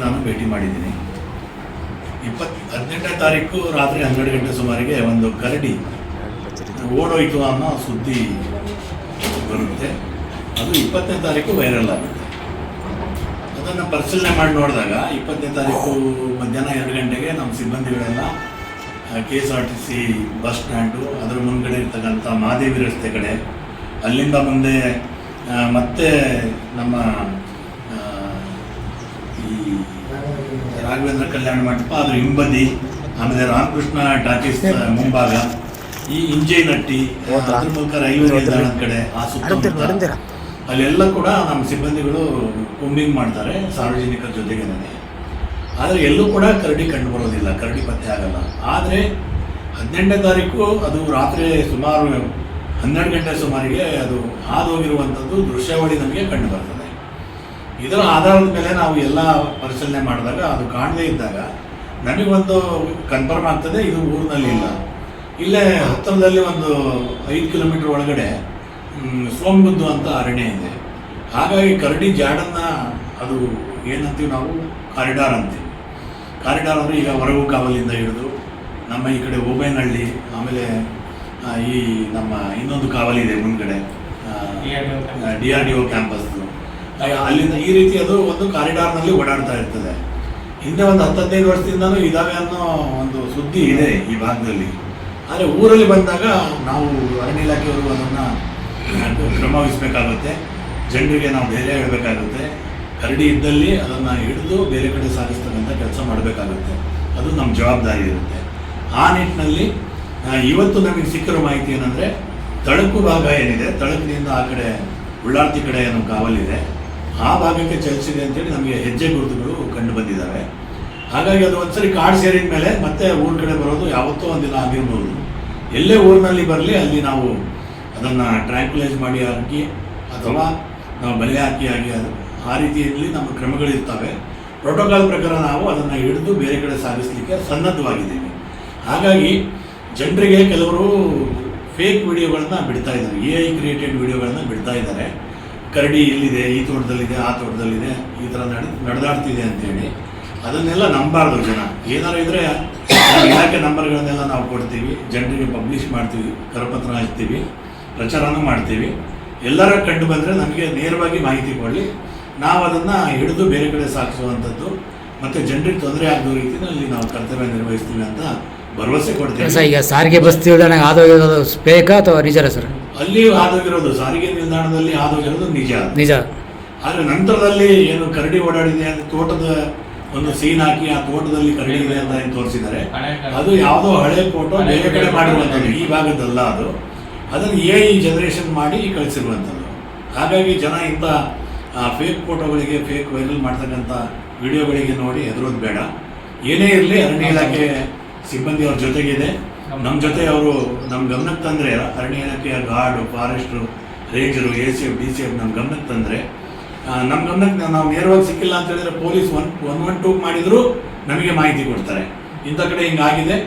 ನಾನು ಭೇಟಿ ಮಾಡಿದ್ದೀನಿ. 18ನೇ ತಾರೀಕು ರಾತ್ರಿ 12 ಗಂಟೆ ಸುಮಾರಿಗೆ ಒಂದು ಕರಡಿ ಓಡೋಯ್ತು ಅನ್ನೋ ಸುದ್ದಿ ಬರುತ್ತೆ. ಅದು 20ನೇ ತಾರೀಕು ವೈರಲ್ ಆಗುತ್ತೆ. ಅದನ್ನು ಪರಿಶೀಲನೆ ಮಾಡಿ ನೋಡಿದಾಗ 20ನೇ ತಾರೀಕು ಮಧ್ಯಾಹ್ನ 2 ಗಂಟೆಗೆ ನಮ್ಮ ಸಿಬ್ಬಂದಿಗಳೆಲ್ಲ KSRTC ಬಸ್ ಸ್ಟ್ಯಾಂಡು, ಅದರ ಮುಂದ್ಗಡೆ ಇರ್ತಕ್ಕಂಥ ಮಹಾದೇವಿ ರಸ್ತೆ ಕಡೆ, ಅಲ್ಲಿಂದ ಮುಂದೆ ಮತ್ತೆ ನಮ್ಮ ಈ ರಾಘವೇಂದ್ರ ಕಲ್ಯಾಣ ಮಂಟಪ ಅದರ ಹಿಂಬದಿ, ಆಮೇಲೆ ರಾಮಕೃಷ್ಣ ಟಾಕೀಸ್ ಮುಂಭಾಗ, ಈ ಇಂಜೇನಟ್ಟಿ, ಅದ್ರ ಮೂಲಕ ರೈಲ್ವೆ ನಿಲ್ದಾಣದ ಕಡೆ ಆ ಸುತ್ತಮುತ್ತ ಅಲ್ಲೆಲ್ಲ ಕೂಡ ನಮ್ಮ ಸಿಬ್ಬಂದಿಗಳು ಕೂಂಬಿಂಗ್ ಮಾಡ್ತಾರೆ ಸಾರ್ವಜನಿಕರ ಜೊತೆಗೇನೆ. ಆದರೆ ಎಲ್ಲೂ ಕೂಡ ಕರಡಿ ಕಂಡು ಬರೋದಿಲ್ಲ, ಕರಡಿ ಪತ್ತೆ ಆಗಲ್ಲ. ಆದರೆ 18ನೇ ತಾರೀಕು ಅದು ರಾತ್ರಿ ಸುಮಾರು 12 ಗಂಟೆ ಸುಮಾರಿಗೆ ಅದು ಹಾದೋಗಿರುವಂಥದ್ದು ದೃಶ್ಯಾವಳಿ ನಮಗೆ ಕಂಡು ಬರ್ತದೆ. ಇದರ ಆಧಾರದ ಮೇಲೆ ನಾವು ಎಲ್ಲ ಪರಿಶೀಲನೆ ಮಾಡಿದಾಗ ಅದು ಕಾಣದೇ ಇದ್ದಾಗ ನಮಗೊಂದು ಕನ್ಫರ್ಮ್ ಆಗ್ತದೆ, ಇದು ಊರಿನಲ್ಲಿ ಇಲ್ಲ. ಇಲ್ಲೇ ಹತ್ತಿರದಲ್ಲಿ ಒಂದು 5 ಕಿಲೋಮೀಟರ್ ಒಳಗಡೆ ಸೋಮಗುದ್ದು ಅಂತ ಅರಣ್ಯ ಇದೆ. ಹಾಗಾಗಿ ಕರಡಿ ಜಾಡನ್ನು ಅದು ಏನಂತೀವಿ ನಾವು ಕಾರಿಡಾರ್ ಅಂತೀವಿ. ಕಾರಿಡಾರ್ ಅಂದರೆ ಈಗ ಹೊರಗು ಕಾವಲಿಂದ ಹಿಡಿದು ನಮ್ಮ ಈ ಕಡೆ ಓಬೇನಹಳ್ಳಿ, ಆಮೇಲೆ ಈ ನಮ್ಮ ಇನ್ನೊಂದು ಕಾವಲಿದೆ ಮುಂದ್ಗಡೆ DRDO ಕ್ಯಾಂಪಸ್ದು, ಅಲ್ಲಿಂದ ಈ ರೀತಿ ಅದು ಒಂದು ಕಾರಿಡಾರ್ನಲ್ಲಿ ಓಡಾಡ್ತಾ ಇರ್ತದೆ. ಹಿಂದೆ ಒಂದು 10-15 ವರ್ಷದಿಂದನೂ ಇದಾವೆ ಅನ್ನೋ ಒಂದು ಸುದ್ದಿ ಇದೆ ಈ ಭಾಗದಲ್ಲಿ. ಆದರೆ ಊರಲ್ಲಿ ಬಂದಾಗ ನಾವು ಅರಣ್ಯ ಇಲಾಖೆಯವರು ಅದನ್ನು ಕ್ರಮ ವಹಿಸಬೇಕಾಗುತ್ತೆ. ಜನರಿಗೆ ನಾವು ಧೈರ್ಯ ಹೇಳಬೇಕಾಗುತ್ತೆ. ಕರಡಿ ಇದ್ದಲ್ಲಿ ಅದನ್ನು ಹಿಡಿದು ಬೇರೆ ಕಡೆ ಸಾಗಿಸ್ತಕ್ಕಂಥ ಕೆಲಸ ಮಾಡಬೇಕಾಗುತ್ತೆ. ಅದು ನಮ್ಮ ಜವಾಬ್ದಾರಿ ಇರುತ್ತೆ. ಆ ನಿಟ್ಟಿನಲ್ಲಿ ಇವತ್ತು ನಮಗೆ ಸಿಕ್ಕಿರೋ ಮಾಹಿತಿ ಏನಂದರೆ, ತಳಕು ಭಾಗ ಏನಿದೆ, ತಳಕಿನಿಂದ ಆ ಕಡೆ ಉಳ್ಳಾರ್ತಿ ಕಡೆ ಏನೋ ಕಾವಲಿದೆ, ಆ ಭಾಗಕ್ಕೆ ಚಲಿಸಿದೆ ಅಂತೇಳಿ ನಮಗೆ ಹೆಜ್ಜೆ ಗುರುತುಗಳು ಕಂಡು ಬಂದಿದ್ದಾವೆ. ಹಾಗಾಗಿ ಅದು ಒಂದ್ಸರಿ ಕಾಡು ಸೇರಿದ ಮೇಲೆ ಮತ್ತೆ ಊರ ಕಡೆ ಬರೋದು ಯಾವತ್ತೋ ಒಂದಿನ ಆಗಿರ್ಬೋದು. ಎಲ್ಲೇ ಊರಿನಲ್ಲಿ ಬರಲಿ ಅಲ್ಲಿ ನಾವು ಅದನ್ನು ಟ್ರ್ಯಾಂಕ್ಯುಲೈಸ್ ಮಾಡಿ ಹಾಕಿ ಅಥವಾ ನಾವು ಬಲೆ ಹಾಕಿ ಅದು ಆ ರೀತಿಯಲ್ಲಿ ನಮ್ಮ ಕ್ರಮಗಳಿರ್ತವೆ. ಪ್ರೋಟೋಕಾಲ್ ಪ್ರಕಾರ ನಾವು ಅದನ್ನು ಹಿಡಿದು ಬೇರೆ ಕಡೆ ಸಾಗಿಸಲಿಕ್ಕೆ ಸನ್ನದ್ಧವಾಗಿದ್ದೀವಿ. ಹಾಗಾಗಿ ಜನರಿಗೆ ಕೆಲವರು ಫೇಕ್ ವಿಡಿಯೋಗಳನ್ನ ಬಿಡ್ತಾ ಇದ್ದಾರೆ, AI ಕ್ರಿಯೇಟೆಡ್ ವಿಡಿಯೋಗಳನ್ನ ಬಿಡ್ತಾ ಇದ್ದಾರೆ. ಕರಡಿ ಇಲ್ಲಿದೆ, ಈ ತೋಟದಲ್ಲಿದೆ, ಆ ತೋಟದಲ್ಲಿದೆ, ಈ ಥರ ನಡೆದಾಡ್ತಿದೆ ಅಂತೇಳಿ. ಅದನ್ನೆಲ್ಲ ನಂಬಾರ್ದು ಜನ. ಏನಾರು ಇದ್ದರೆ ಇಲಾಖೆ ನಂಬರ್ಗಳನ್ನೆಲ್ಲ ನಾವು ಕೊಡ್ತೀವಿ, ಜನರಿಗೆ ಪಬ್ಲಿಷ್ ಮಾಡ್ತೀವಿ, ಕರಪತ್ರ ಹಾಕ್ತೀವಿ, ಪ್ರಚಾರನೂ ಮಾಡ್ತೀವಿ. ಎಲ್ಲರ ಕಂಡು ಬಂದರೆ ನಮಗೆ ನೇರವಾಗಿ ಮಾಹಿತಿ ಕೊಡಲಿ, ನಾವು ಅದನ್ನು ಹಿಡಿದು ಬೇರೆ ಕಡೆ ಸಾಗಿಸುವಂಥದ್ದು ಮತ್ತು ಜನರಿಗೆ ತೊಂದರೆ ಆಗೋ ರೀತಿಯಲ್ಲಿ ನಾವು ಕರ್ತವ್ಯ ನಿರ್ವಹಿಸ್ತೀವಿ ಅಂತ ಭರವಸೆ ಕೊಡ್ತೀವಿ. ಸರ್, ಈಗ ಸಾರಿಗೆ ಬಸ್ ನಿಲ್ದಾಣ ಆದೋಗಿರೋದು ಫೇಕಾ ಅಥವಾ ನಿಜ ಸರ್? ಅಲ್ಲಿ ಆದೋಗಿರೋದು ಸಾರಿಗೆ ನಿಲ್ದಾಣದಲ್ಲಿ ಆದೋಗಿರೋದು ನಿಜ. ಆದರೆ ನಂತರದಲ್ಲಿ ಏನು ಕರಡಿ ಓಡಾಡಿದೆ ಅಂತ ತೋಟದ ಒಂದು ಸೀನ್ ಹಾಕಿ ಆ ತೋಟದಲ್ಲಿ ಕರಡಿ ಇದೆ ಅಂತ ಏನು ತೋರಿಸಿದ್ದಾರೆ, ಅದು ಯಾವುದೋ ಹಳೆ ಫೋಟೋ ಬೇರೆ ಕಡೆ ಮಾಡಿರುವಂಥದ್ದು, ಈ ಭಾಗದಲ್ಲ ಅದು. ಅದನ್ನು AI ಜನರೇಷನ್ ಮಾಡಿ ಕಳಿಸಿರುವಂಥದ್ದು. ಹಾಗಾಗಿ ಜನ ಇಂಥ ಫೇಕ್ ಫೋಟೋಗಳಿಗೆ, ಫೇಕ್ ವೈರಲ್ ಮಾಡ್ತಕ್ಕಂಥ ವಿಡಿಯೋಗಳಿಗೆ ನೋಡಿ ಹೆದರೋದು ಬೇಡ. ಏನೇ ಇರಲಿ ಅರಣ್ಯ ಇಲಾಖೆ ಸಿಬ್ಬಂದಿ ಅವ್ರ ಜೊತೆಗಿದೆ. ನಮ್ಮ ಜೊತೆ ಅವರು ನಮ್ಮ ಗಮನಕ್ಕೆ ತಂದರೆ, ಅರಣ್ಯ ಇಲಾಖೆಯ ಗಾರ್ಡು, ಫಾರೆಸ್ಟ್ರು, ರೇಂಜರು, ACF DCF ನಮ್ಮ ಗಮನಕ್ಕೆ ತಂದರೆ, ನಮ್ಮ ಗಮನಕ್ಕೆ ನಾವು ನೇರವಾಗಿ ಸಿಕ್ಕಿಲ್ಲ ಅಂತ ಹೇಳಿದ್ರೆ ಪೊಲೀಸ್ 112 ಮಾಡಿದರೂ ನಮಗೆ ಮಾಹಿತಿ ಕೊಡ್ತಾರೆ, ಇಂಥ ಕಡೆ ಹಿಂಗಾಗಿದೆ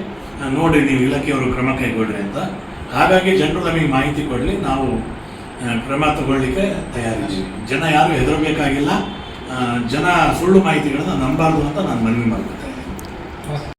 ನೋಡಿರಿ, ನೀವು ಇಲಾಖೆಯವರು ಕ್ರಮ ಕೈಗೊಳ್ಳಿ ಅಂತ. ಹಾಗಾಗಿ ಜನರು ನಮಗೆ ಮಾಹಿತಿ ಕೊಡಲಿ, ನಾವು ಕ್ರಮ ತಗೊಳ್ಳಿಕ್ಕೆ ತಯಾರಿದ್ದೀವಿ. ಜನ ಯಾರು ಹೆದರಬೇಕಾಗಿಲ್ಲ, ಜನ ಸುಳ್ಳು ಮಾಹಿತಿಗಳನ್ನು ನಂಬಾರ್ದು ಅಂತ ನಾನು ಮನವಿ ಮಾಡ್ಕೊಳ್ತಾ ಇದ್ದೀನಿ.